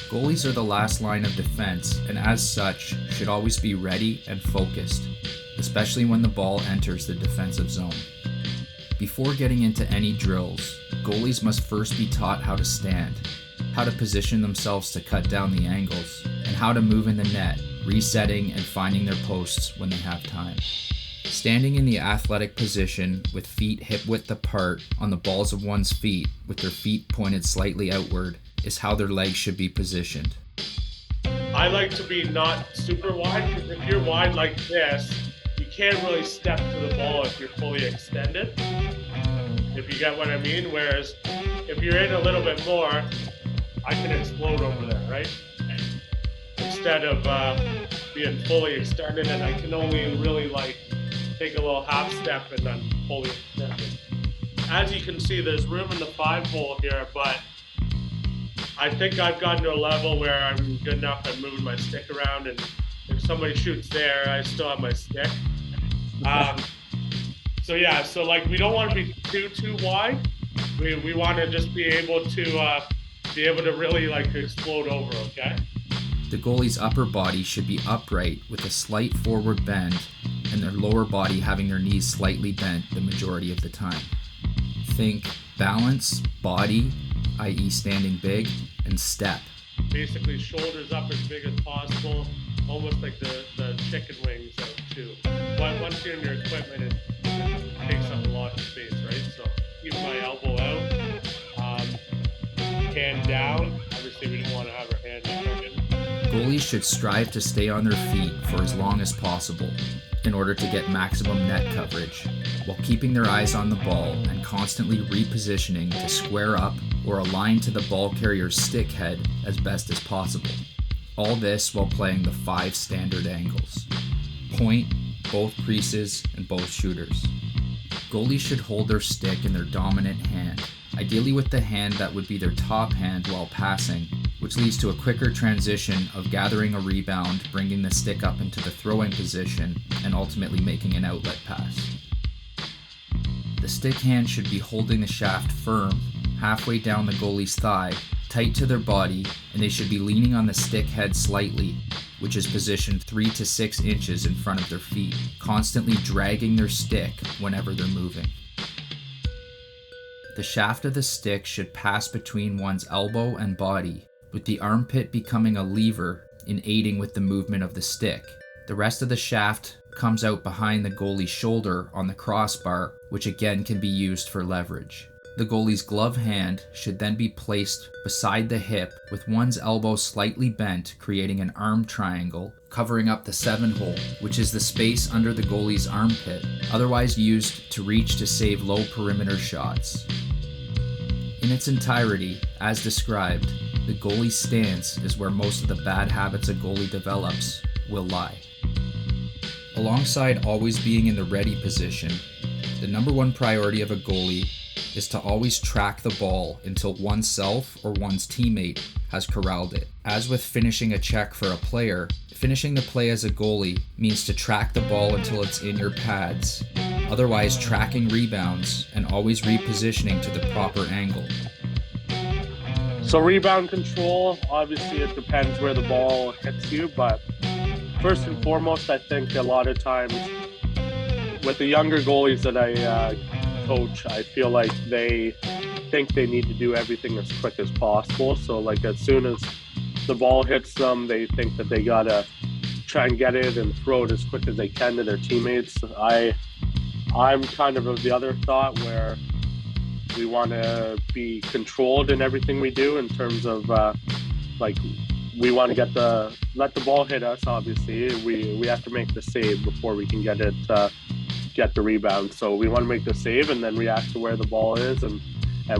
Goalies are the last line of defense, and as such, should always be ready and focused, especially when the ball enters the defensive zone. Before getting into any drills, goalies must first be taught how to stand, how to position themselves to cut down the angles, and how to move in the net, resetting and finding their posts when they have time. Standing in the athletic position with feet hip-width apart on the balls of one's feet with their feet pointed slightly outward is how their legs should be positioned. I like to be not super wide, because if you're wide like this, you can't really step to the ball if you're fully extended, if you get what I mean. Whereas if you're in a little bit more, I can explode over there, right? Instead of being fully extended, and I can only really take a little half step and then fully extended. As you can see, there's room in the 5-hole here, but I think I've gotten to a level where I'm good enough at moving my stick around, and if somebody shoots there, I still have my stick. So we don't want to be too wide. We want to just be able to really explode over, okay? The goalie's upper body should be upright with a slight forward bend, and their lower body having their knees slightly bent the majority of the time. Think balance, body, i.e. standing big, and step. Basically shoulders up as big as possible, almost like the chicken wings out too. But once you're in your equipment, it takes up a lot of space, right? So keep my elbow out, hand down. Obviously we don't want to have our hand crooked. Goalies should strive to stay on their feet for as long as possible in order to get maximum net coverage, while keeping their eyes on the ball and constantly repositioning to square up or align to the ball carrier's stick head as best as possible. All this while playing the 5 standard angles: point, both creases, and both shooters. Goalies should hold their stick in their dominant hand, ideally with the hand that would be their top hand while passing, which leads to a quicker transition of gathering a rebound, bringing the stick up into the throwing position, and ultimately making an outlet pass. The stick hand should be holding the shaft firm, halfway down the goalie's thigh, tight to their body, and they should be leaning on the stick head slightly, which is positioned 3 to 6 inches in front of their feet, constantly dragging their stick whenever they're moving. The shaft of the stick should pass between one's elbow and body, with the armpit becoming a lever in aiding with the movement of the stick. The rest of the shaft comes out behind the goalie's shoulder on the crossbar, which again can be used for leverage. The goalie's glove hand should then be placed beside the hip with one's elbow slightly bent, creating an arm triangle, covering up the 7-hole, which is the space under the goalie's armpit, otherwise used to reach to save low perimeter shots. In its entirety, as described, the goalie's stance is where most of the bad habits a goalie develops will lie. Alongside always being in the ready position, the number one priority of a goalie is to always track the ball until oneself or one's teammate has corralled it. As with finishing a check for a player, finishing the play as a goalie means to track the ball until it's in your pads, otherwise tracking rebounds and always repositioning to the proper angle. So rebound control, obviously it depends where the ball hits you, but first and foremost, I think a lot of times with the younger goalies that I coach, I feel like they think they need to do everything as quick as possible. So as soon as the ball hits them, they think that they gotta try and get it and throw it as quick as they can to their teammates. I'm kind of the other thought where we want to be controlled in everything we do in terms of we want to let the ball hit us. Obviously we have to make the save before we can get the rebound. So we want to make the save and then react to where the ball is, and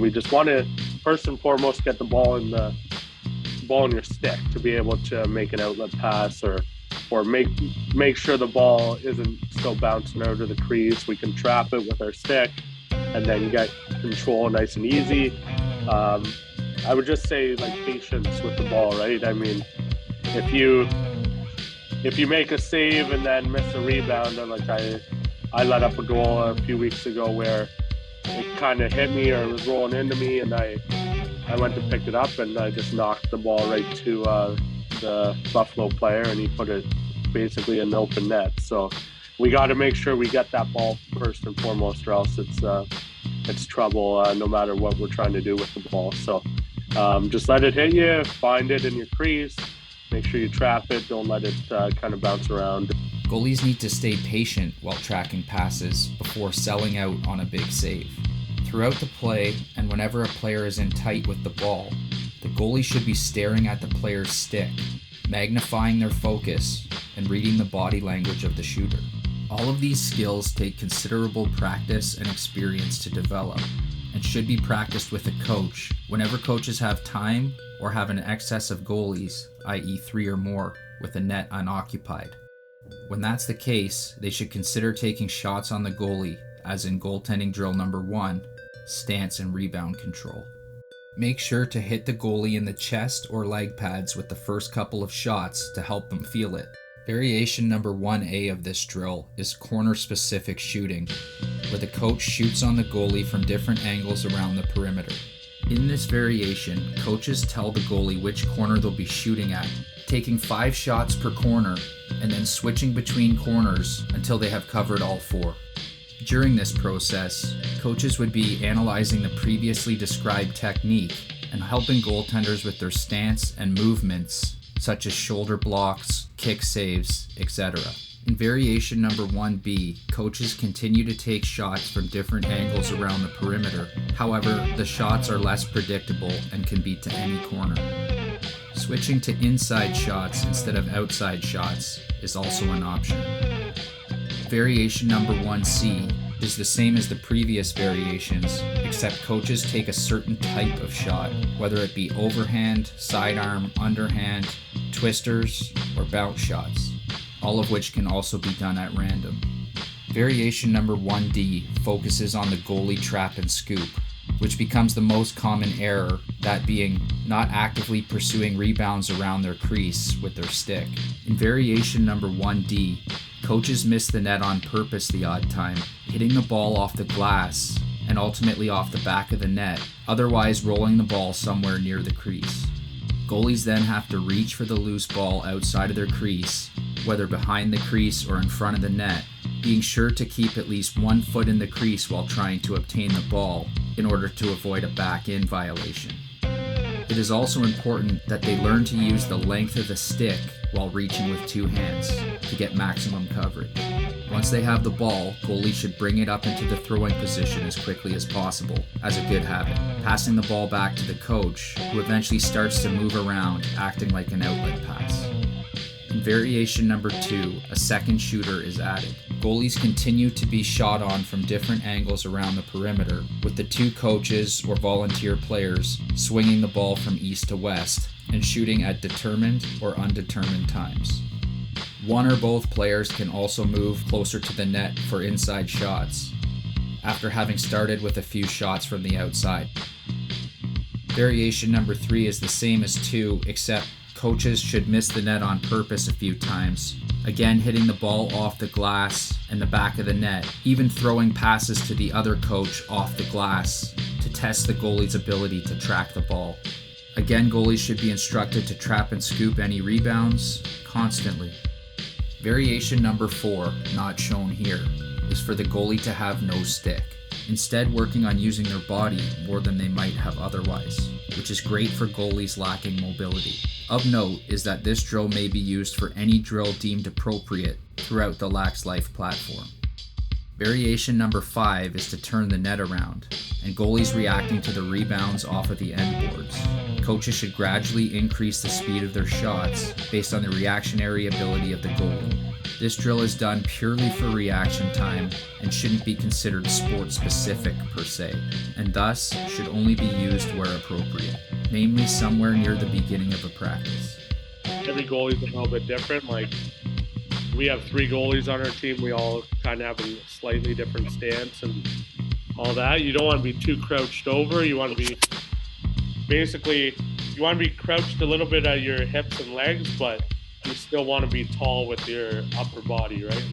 we just want to first and foremost get the ball in your stick to be able to make an outlet pass or make sure the ball isn't still bouncing out of the crease. We can trap it with our stick and then get control nice and easy. I would just say patience with the ball, right? I mean, if you make a save and then miss a rebound, and I let up a goal a few weeks ago where it kind of hit me or it was rolling into me, and I I went to pick it up and I just knocked the ball right to the Buffalo player, and he put it basically in the open net. So we got to make sure we get that ball first and foremost, or else it's trouble no matter what we're trying to do with the ball. So just let it hit you, find it in your crease, make sure you trap it, don't let it kind of bounce around. Goalies need to stay patient while tracking passes before selling out on a big save. Throughout the play, and whenever a player is in tight with the ball, the goalie should be staring at the player's stick, magnifying their focus, and reading the body language of the shooter. All of these skills take considerable practice and experience to develop, and should be practiced with a coach whenever coaches have time or have an excess of goalies, i.e. 3 or more, with a net unoccupied. When that's the case, they should consider taking shots on the goalie, as in goaltending drill number 1, stance and rebound control. Make sure to hit the goalie in the chest or leg pads with the first couple of shots to help them feel it. Variation number 1A of this drill is corner-specific shooting, where the coach shoots on the goalie from different angles around the perimeter. In this variation, coaches tell the goalie which corner they'll be shooting at, taking 5 shots per corner, and then switching between corners until they have covered all 4. During this process, coaches would be analyzing the previously described technique and helping goaltenders with their stance and movements, such as shoulder blocks, kick saves, etc. In variation number 1B, coaches continue to take shots from different angles around the perimeter. However, the shots are less predictable and can be to any corner. Switching to inside shots instead of outside shots is also an option. Variation number 1C is the same as the previous variations, except coaches take a certain type of shot, whether it be overhand, sidearm, underhand, twisters, or bounce shots, all of which can also be done at random. Variation number 1D focuses on the goalie trap and scoop, which becomes the most common error, that being not actively pursuing rebounds around their crease with their stick. In variation number 1D, coaches miss the net on purpose the odd time, hitting the ball off the glass and ultimately off the back of the net, otherwise rolling the ball somewhere near the crease. Goalies then have to reach for the loose ball outside of their crease, whether behind the crease or in front of the net, being sure to keep at least 1 foot in the crease while trying to obtain the ball in order to avoid a back-in violation. It is also important that they learn to use the length of the stick while reaching with 2 hands to get maximum coverage. Once they have the ball, goalies should bring it up into the throwing position as quickly as possible, as a good habit, passing the ball back to the coach, who eventually starts to move around, acting like an outlet pass. In variation number 2, a second shooter is added. Goalies continue to be shot on from different angles around the perimeter, with the 2 coaches or volunteer players swinging the ball from east to west and shooting at determined or undetermined times. One or both players can also move closer to the net for inside shots, after having started with a few shots from the outside. Variation number 3 is the same as 2, except coaches should miss the net on purpose a few times, again hitting the ball off the glass and the back of the net, even throwing passes to the other coach off the glass to test the goalie's ability to track the ball. Again, goalies should be instructed to trap and scoop any rebounds constantly. Variation number 4, not shown here, is for the goalie to have no stick, instead working on using their body more than they might have otherwise, which is great for goalies lacking mobility. Of note is that this drill may be used for any drill deemed appropriate throughout the Laxlife platform. Variation number 5 is to turn the net around, and goalies reacting to the rebounds off of the end boards. Coaches should gradually increase the speed of their shots based on the reactionary ability of the goalie. This drill is done purely for reaction time and shouldn't be considered sport-specific per se, and thus should only be used where appropriate, namely somewhere near the beginning of a practice. Every goalie is a little bit different. Like, we have 3 goalies on our team. We all kind of have a slightly different stance and all that. You don't want to be too crouched over. You want to be crouched a little bit at your hips and legs, but you still want to be tall with your upper body, right?